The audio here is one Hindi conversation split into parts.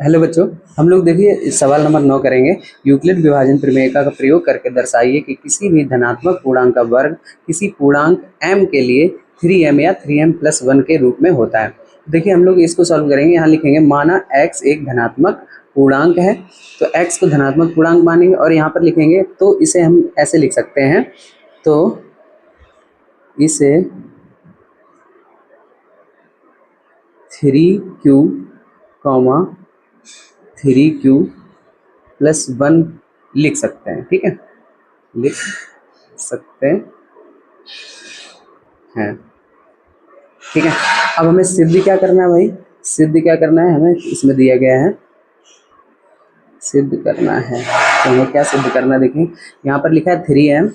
हेलो बच्चों, हम लोग देखिए सवाल नंबर 9 करेंगे। यूक्लिड विभाजन प्रमेय का प्रयोग करके दर्शाइए कि किसी भी धनात्मक पूर्णांक का वर्ग किसी पूर्णांक m के लिए 3m या 3m+1 के रूप में होता है। देखिए हम लोग इसको सॉल्व करेंगे। यहाँ लिखेंगे माना x एक धनात्मक पूर्णांक है, तो x को धनात्मक पूर्णांक मानेंगे और यहाँ पर लिखेंगे तो इसे हम ऐसे लिख सकते हैं, तो इसे 3q, 3q+1 लिख सकते हैं। ठीक है, लिख सकते हैं। ठीक है, अब हमें सिद्ध क्या करना है भाई? सिद्ध क्या करना है हमें? इसमें दिया गया है सिद्ध करना है, तो हमें क्या सिद्ध करना है? देखिए यहाँ पर लिखा है 3m,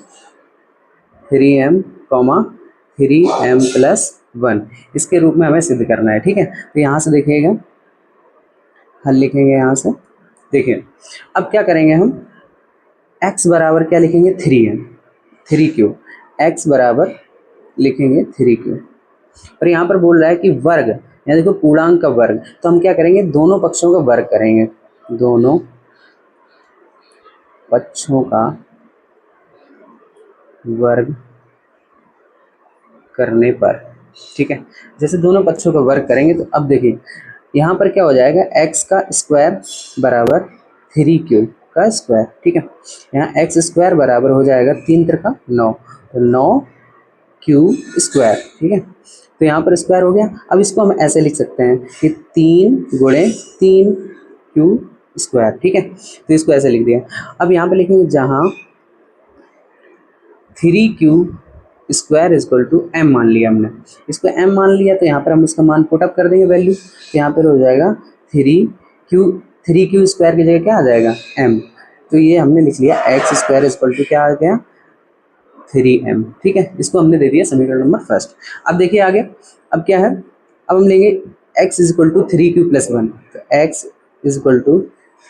3m+1 इसके रूप में हमें सिद्ध करना है। ठीक है, तो यहाँ से देखिएगा हल लिखेंगे। यहाँ से देखिए अब क्या करेंगे हम, x बराबर क्या लिखेंगे? 3m, 3q, x बराबर लिखेंगे 3q। और यहाँ पर बोल रहा है कि वर्ग, यहाँ देखो पूर्णांक का वर्ग, तो हम क्या करेंगे? दोनों पक्षों का वर्ग करेंगे, दोनों पक्षों का वर्ग करने पर। ठीक है, जैसे दोनों पक्षों का वर्ग करेंगे तो अब देखिए यहाँ पर क्या हो जाएगा? x का स्क्वायर बराबर 3q का स्क्वायर। ठीक है, यहाँ x² बराबर हो जाएगा 3×9, तो 9q²। ठीक है, तो यहाँ पर स्क्वायर हो गया। अब इसको हम ऐसे लिख सकते हैं कि 3×3q²। ठीक है, तो इसको ऐसे लिख दिया। अब यहाँ पर लिखेंगे जहाँ 3q² m मान लिया हमने, इसको m मान लिया, तो यहाँ पर हम इसका मान पुट अप कर देंगे वैल्यू, तो यहाँ पर हो जाएगा 3q² की जगह क्या आ जाएगा? m। तो ये हमने लिख लिया x² क्या आ गया? 3m। ठीक है, इसको हमने दे दिया समीकरण नंबर फर्स्ट। अब देखिए आगे, अब क्या है? अब हम लेंगे x = 3q+1, तो x =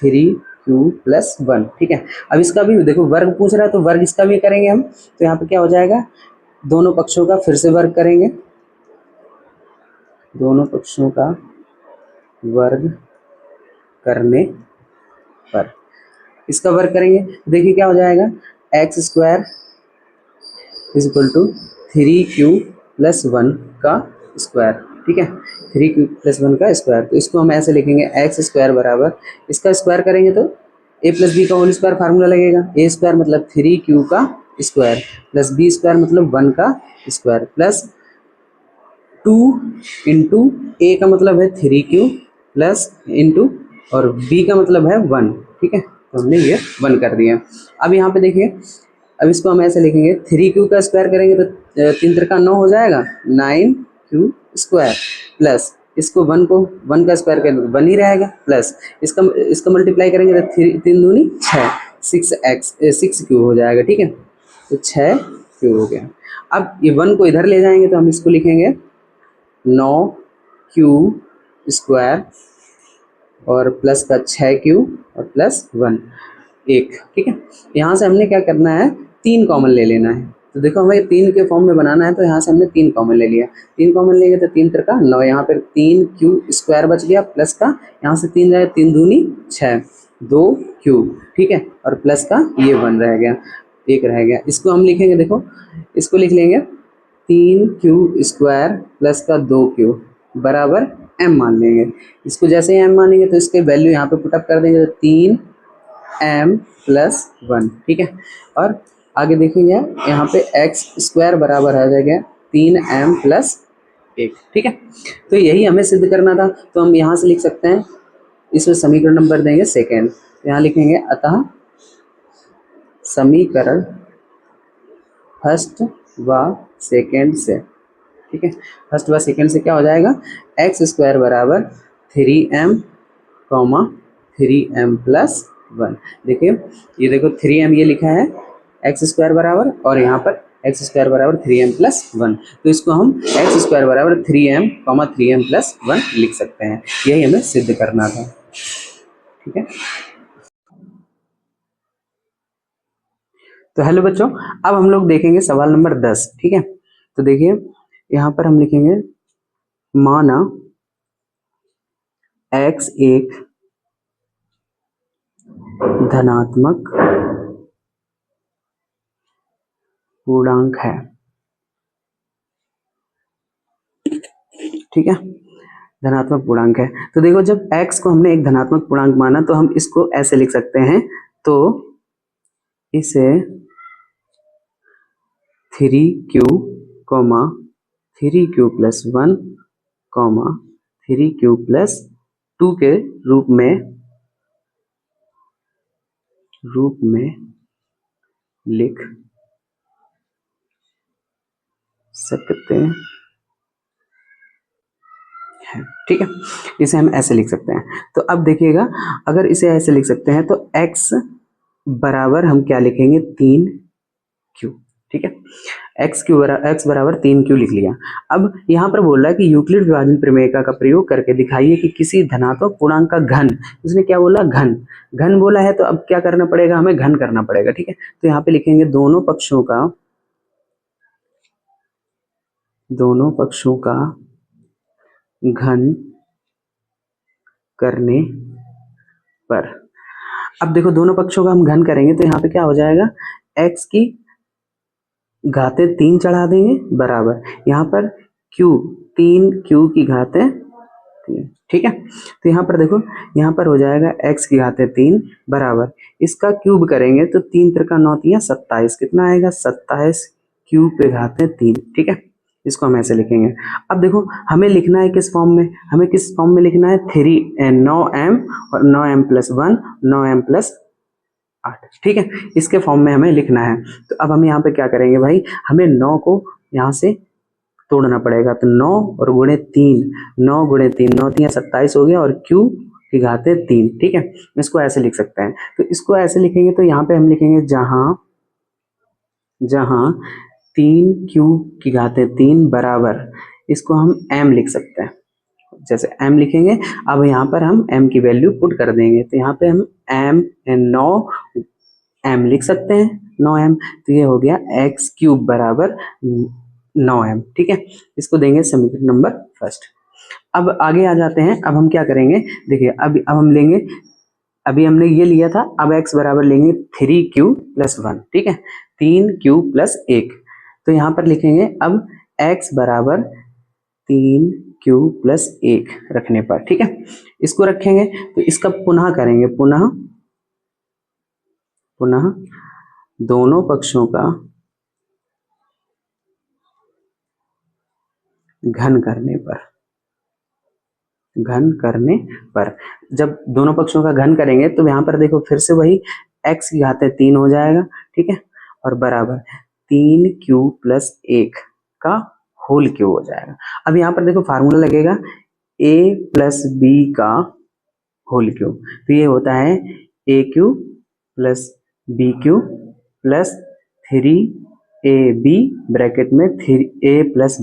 3q+1। ठीक है, अब इसका भी देखो वर्ग पूछ रहा है, तो वर्ग इसका भी करेंगे हम। तो यहाँ पे क्या हो जाएगा? दोनों पक्षों का फिर से वर्ग करेंगे, दोनों पक्षों का वर्ग करने पर इसका वर्ग करेंगे। देखिए क्या हो जाएगा? x² = 3q+1 का स्क्वायर। ठीक है, 3q+1 का स्क्वायर, तो इसको हम ऐसे लिखेंगे x² बराबर, इसका स्क्वायर करेंगे तो a+b का होल स्क्वायर फार्मूला लगेगा। a² मतलब 3q का स्क्वायर प्लस b² मतलब 1 का स्क्वायर प्लस 2 इंटू a का मतलब है 3q प्लस इंटू और b का मतलब है 1। ठीक है, तो हमने ये 1 कर दिया। अब यहाँ पे देखिए, अब इसको हम ऐसे लिखेंगे 3q का स्क्वायर करेंगे तो 3×9 हो जाएगा 9q² प्लस इसको 1 का स्क्वायर करेंगे तो 1 ही रहेगा, प्लस इसका मल्टीप्लाई करेंगे तो 3 दूनी 6 6q हो जाएगा। ठीक है, तो 6q हो गया। अब ये 1 को इधर ले जाएंगे तो हम इसको लिखेंगे 9q² और प्लस का 6q और प्लस 1 1। ठीक है, यहाँ से हमने क्या करना है? 3 कॉमन ले लेना है। तो देखो हमें 3 के फॉर्म में बनाना है, तो यहाँ से हमने 3 कॉमन ले लिया। 3 कॉमन लेंगे तो 3×9, यहाँ पर 3q² बच गया, प्लस का यहाँ से 3 जाए 3 दूनी 6, 2q। ठीक है, और प्लस का ये 1 रह गया, 1 रह गया। इसको हम लिखेंगे, देखो इसको लिख लेंगे 3q² प्लस का 2q बराबर m मान लेंगे। इसको जैसे ही m मानेंगे तो इसके वैल्यू यहाँ पे पुटअप कर देंगे, तो 3m+1। ठीक है, और आगे देखेंगे यहाँ पे x² बराबर आ जाएगा 3m+1। ठीक है, तो यही हमें सिद्ध करना था, तो हम यहाँ से लिख सकते हैं, इसमें समीकरण नंबर देंगे सेकेंड, यहाँ लिखेंगे अतः समीकरण फर्स्ट व सेकेंड से। ठीक है, फर्स्ट व सेकेंड से क्या हो जाएगा? x² बराबर 3m, 3m+1। देखिए ये देखो 3m ये लिखा है x² बराबर, और यहाँ पर x² बराबर 3m+1, तो इसको हम x² बराबर 3m, 3m+1 लिख सकते हैं। यही हमें सिद्ध करना था। ठीक है, तो हेलो बच्चों, अब हम लोग देखेंगे सवाल नंबर 10। ठीक है, तो देखिए यहाँ पर हम लिखेंगे माना x एक धनात्मक पूर्णांक है। ठीक है, धनात्मक पूर्णांक है। तो देखो जब x को हमने एक धनात्मक पूर्णांक माना तो हम इसको ऐसे लिख सकते हैं, तो इसे 3q, 3q plus 1, 3q plus 2 के रूप में लिख सकते हैं। ठीक है, इसे हम ऐसे लिख सकते हैं। तो अब देखिएगा, अगर इसे ऐसे लिख सकते हैं तो x बराबर हम क्या लिखेंगे, 3q। ठीक है, x बराबर 3q लिख लिया। अब यहाँ पर बोल रहा है कि यूक्लिड विभाजन प्रमेय का प्रयोग करके दिखाइए कि किसी धनात्मक पूर्णांक का घन, उसने क्या बोला, घन बोला है, तो अब क्या करना पड़ेगा, हमें घन करना पड़ेगा। ठीक है, तो यहाँ पे लिखेंगे दोनों पक्षों का घन करने पर। अब देखो दोनों पक्षों का हम घन करेंगे तो यहाँ पे क्या हो जाएगा, x की घातें 3 चढ़ा देंगे बराबर, यहाँ पर q, 3q की घातें 3। ठीक है, तो यहाँ पर देखो, यहाँ पर हो जाएगा x की घातें 3 बराबर, इसका क्यूब करेंगे तो 3 त्रिका 9 तिया 27, कितना आएगा, 27 क्यूब पे घातें 3। ठीक है, इसको हम ऐसे लिखेंगे। अब देखो हमें लिखना है किस फॉर्म में, हमें किस फॉर्म में लिखना है, 9m और 9m प्लस 1, 9m प्लस 8। ठीक है, इसके फॉर्म में हमें लिखना है। तो अब हम यहाँ पे क्या करेंगे भाई, हमें 9 को यहाँ से तोड़ना पड़ेगा, तो 9 और गुणे 3, 9 गुणे 3, 9 तिया 27 हो गया, और q की घातें 3। ठीक है, इसको ऐसे लिख सकते हैं। तो इसको ऐसे लिखेंगे तो यहाँ पे हम लिखेंगे जहां 3q की घातें 3 बराबर, इसको हम m लिख सकते हैं। जैसे m लिखेंगे, अब यहाँ पर हम m की वैल्यू पुट कर देंगे, तो यहाँ पे हम m लिख सकते हैं, 9m। तो ये हो गया x क्यूब बराबर 9m। ठीक है, इसको देंगे समीकरण नंबर फर्स्ट। अब आगे आ जाते हैं। अब हम क्या करेंगे, देखिए अब हम लेंगे, अभी हमने ये लिया था, अब x बराबर लेंगे 3q प्लस 1। ठीक है, 3q प्लस 1, तो यहाँ पर लिखेंगे अब x बराबर 3q प्लस 1 रखने पर। ठीक है, इसको रखेंगे तो इसका पुनः करेंगे, पुनः दोनों पक्षों का घन करने पर, जब दोनों पक्षों का घन करेंगे तो यहाँ पर देखो फिर से वही x की घातें 3 हो जाएगा। ठीक है, और बराबर 3q प्लस 1 का होल क्यूब हो जाएगा। अब यहाँ पर देखो फार्मूला लगेगा a प्लस b का होल क्यूब, तो ये होता है a cube plus b cube plus 3ab bracket में 3a प्लस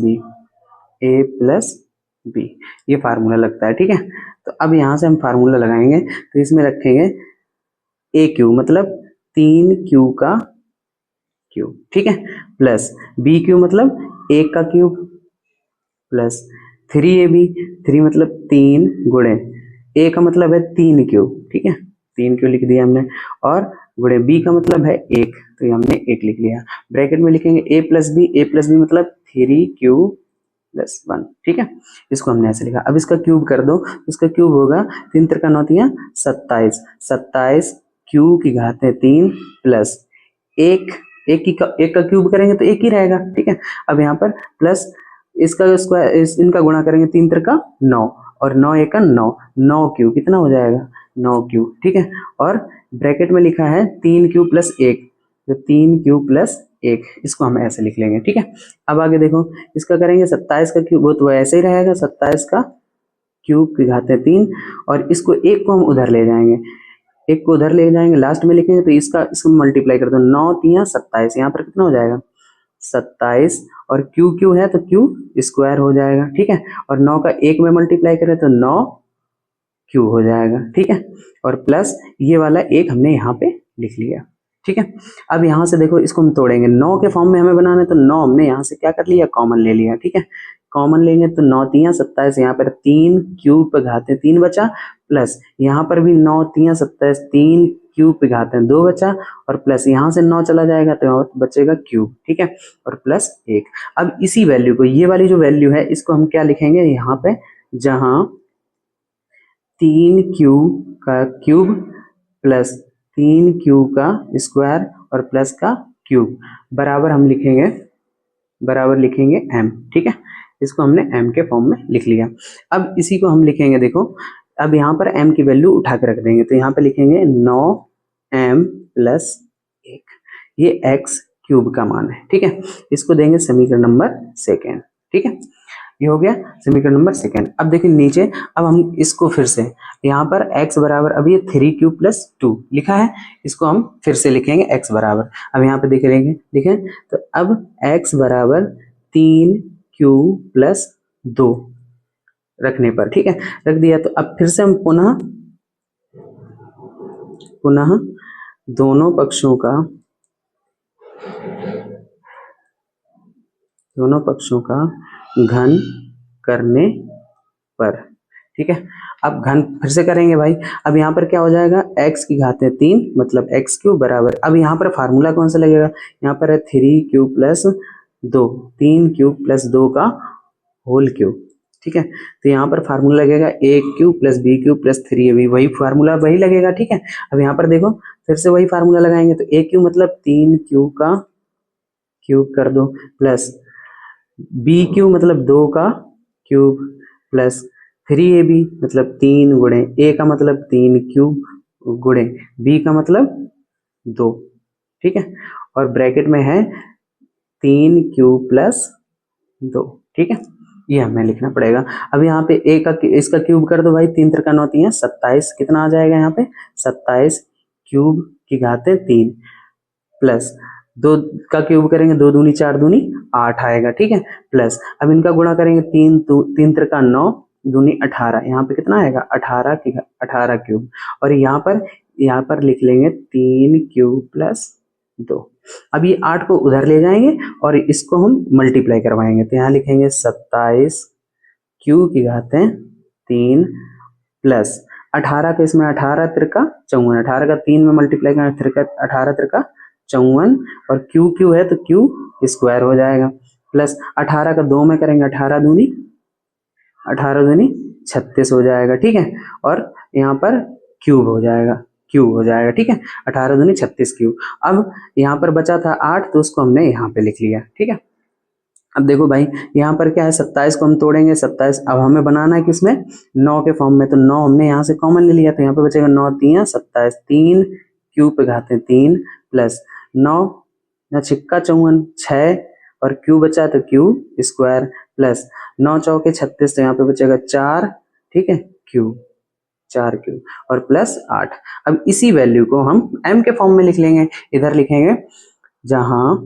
b, ये फार्मूला लगता है। ठीक है, तो अब यहाँ से हम फार्मूला लगाएंगे, तो इसमें रखेंगे a क्यूब मतलब 3q का क्यूब। ठीक है, प्लस b क्यूब मतलब 1 का क्यूब, प्लस 3ab, 3 मतलब 3 गुणे a का मतलब है 3q। ठीक है, 3q लिख दिया हमने, और गुणे b का मतलब है 1, तो ये हमने 1 लिख लिया। ब्रैकेट में लिखेंगे a प्लस b मतलब 3q प्लस 1। ठीक है, इसको हमने ऐसे लिखा। अब इसका क्यूब कर दो, इसका क्यूब होगा 3 त्रिका 9 तिया 27, 27 q की घातें 3 प्लस 1, एक का क्यूब करेंगे तो 1 ही रहेगा। ठीक है, अब यहाँ पर प्लस इसका स्क्वायर, इनका गुणा करेंगे 3 त्रिका 9, और 9 1 का 9, 9 क्यू कितना हो जाएगा, 9 क्यू। ठीक है, और ब्रैकेट में लिखा है 3q प्लस 1, तो 3q प्लस 1, इसको हम ऐसे लिख लेंगे। ठीक है, अब आगे देखो, इसका करेंगे 27 का क्यूब, तो ऐसे ही रहेगा 27 का क्यूब की घातें 3, और इसको 1 को हम उधर ले जाएंगे, 1 को उधर ले जाएंगे, लास्ट में लिखेंगे, तो इसको मल्टीप्लाई कर दो, 9 तिया 27, यहाँ पर कितना हो जाएगा 27, और क्यू क्यू है तो क्यू स्क्वायर हो जाएगा। ठीक है, और 9 का 1 में मल्टीप्लाई करें तो 9 क्यू हो जाएगा। ठीक है, और प्लस ये वाला 1 हमने यहाँ पे लिख लिया। ठीक है, अब यहाँ से देखो इसको हम तोड़ेंगे, 9 के फॉर्म में हमें बनाना है, तो 9 हमने यहाँ से क्या कर लिया, कॉमन ले लिया। ठीक है, कॉमन लेंगे तो 9 तिया 27, यहाँ पर 3 क्यूब पे घाते 3 बचा, प्लस यहाँ पर भी 9 तिया 27, 3 क्यूब पे घात है 2 बचा, और प्लस यहाँ से 9 चला जाएगा तो यहाँ बचेगा क्यूब, ठीक है, और प्लस 1। अब इसी वैल्यू को, ये वाली जो वैल्यू है इसको हम क्या लिखेंगे यहाँ पे, जहाँ 3q का क्यूब प्लस 3q का स्क्वायर और प्लस का क्यूब बराबर हम लिखेंगे, बराबर लिखेंगे m, ठीक है। इसको हमने m के फॉर्म में लिख लिया। अब इसी को हम लिखेंगे, देखो अब यहाँ पर m की वैल्यू उठा के रख देंगे, तो यहाँ पे लिखेंगे 9m प्लस 1, ये x क्यूब का मान है, ठीक है। इसको देंगे समीकरण नंबर 2, ठीक है। ये हो गया समीकरण नंबर 2। अब देखिए नीचे, अब हम इसको फिर से यहाँ पर x बराबर, अब ये 3q प्लस 2 लिखा है, इसको हम फिर से लिखेंगे x बराबर, अब यहाँ पे देख लेंगे, देखें तो अब x बराबर 3q प्लस 2 रखने पर, ठीक है, रख दिया। तो अब फिर से हम पुनः दोनों पक्षों का घन करने पर, ठीक है। अब घन फिर से करेंगे भाई, अब यहाँ पर क्या हो जाएगा, x की घात है 3 मतलब x क्यूब बराबर, अब यहाँ पर फार्मूला कौन सा लगेगा, यहाँ पर है 3q प्लस 2, 3q प्लस 2 का होल क्यूब, ठीक है। तो यहाँ पर फार्मूला लगेगा a cube plus b cube plus 3ab, वही फार्मूला वही लगेगा, ठीक है। अब यहाँ पर देखो फिर से वही फार्मूला लगाएंगे, तो a क्यूब मतलब 3q का क्यूब कर दो, प्लस बी क्यू मतलब 2 का क्यूब, प्लस 3ab मतलब 3 गुणे ए का मतलब 3 क्यूब गुणे बी का मतलब 2, ठीक है, और ब्रैकेट में है 3 क्यूब प्लस 2, ठीक है, ये हमें लिखना पड़ेगा। अब यहाँ पे ए का इसका क्यूब कर दो भाई, 3 त्रिका 9 3 27, कितना आ जाएगा यहाँ पे 27 क्यूब की घात 3 प्लस 2 का क्यूब करेंगे, 2 दूनी 4 दूनी 8 आएगा, ठीक है, प्लस अब इनका गुणा करेंगे, 3 त्रिका 9 दूनी 18, यहाँ पे कितना आएगा 18 क्यूब, और यहाँ पर लिख लेंगे 3 क्यूब प्लस 2। अब ये 8 को उधर ले जाएंगे और इसको हम मल्टीप्लाई करवाएंगे, तो यहाँ लिखेंगे 27 क्यूब की घात 3 प्लस 18 के इसमें 18 त्रिका 54, 18 का 3 में मल्टीप्लाई करेंगे 18 त्रिका 54, और क्यू क्यू है तो क्यू स्क्वायर हो जाएगा, प्लस 18 का 2 में करेंगे 18 दूनी 36 हो जाएगा, ठीक है, और यहाँ पर क्यूब हो जाएगा, ठीक है, 18 दूनी 36 क्यूब। अब यहाँ पर बचा था 8, तो उसको हमने यहाँ पे लिख लिया, ठीक है। अब देखो भाई यहाँ पर क्या है, 27 को हम तोड़ेंगे, 27 अब हमें बनाना है किसमें, 9 के फॉर्म में, तो 9 हमने यहाँ से कॉमन ले लिया, तो यहाँ पे बचेगा 9 3 27, 3 क्यूब पे घाते 3 प्लस 9 या छिक्का 54 6, और क्यू बचा तो क्यू स्क्वायर, प्लस 9 चौके 36, तो यहाँ पे बचेगा 4, ठीक है, क्यूब 4 क्यूब, और प्लस 8। अब इसी वैल्यू को हम m के फॉर्म में लिख लेंगे, इधर लिखेंगे जहां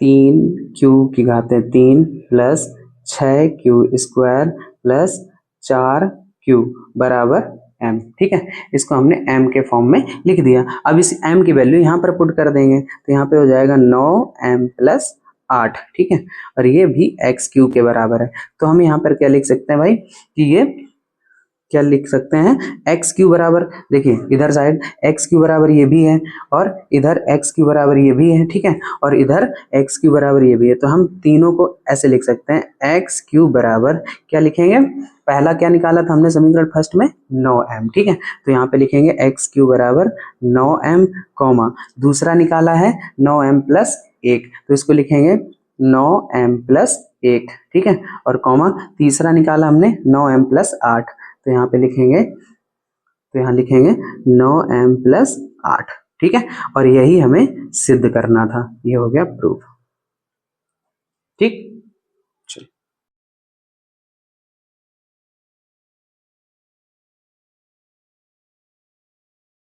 3 क्यू की घात 3 plus 6 Q square plus 4 Q बराबर m, ठीक है, इसको हमने m के फॉर्म में लिख दिया। अब इस m की वैल्यू यहाँ पर पुट कर देंगे, तो यहाँ पे हो जाएगा 9m प्लस 8, ठीक है, और ये भी x क्यू के बराबर है। तो हम यहाँ पर क्या लिख सकते हैं भाई, कि ये क्या लिख सकते हैं, एक्स क्यू बराबर, देखिए इधर साइड एक्स क्यू बराबर ये भी है, और इधर एक्स क्यू बराबर ये भी है, ठीक है, और इधर एक्स क्यू बराबर ये भी है, तो हम तीनों को ऐसे लिख सकते हैं, एक्स क्यू बराबर क्या लिखेंगे, पहला क्या निकाला था हमने समीकरण फर्स्ट में 9m, ठीक है, तो यहाँ पे लिखेंगे एक्स क्यू बराबर 9m, कॉमा दूसरा निकाला है 9m प्लस 1, तो इसको लिखेंगे 9m प्लस 1, ठीक है, और कॉमा तीसरा निकाला हमने 9m प्लस 8, तो यहाँ पे लिखेंगे, तो यहाँ लिखेंगे 9m प्लस 8, ठीक है, और यही हमें सिद्ध करना था, ये हो गया प्रूफ, ठीक।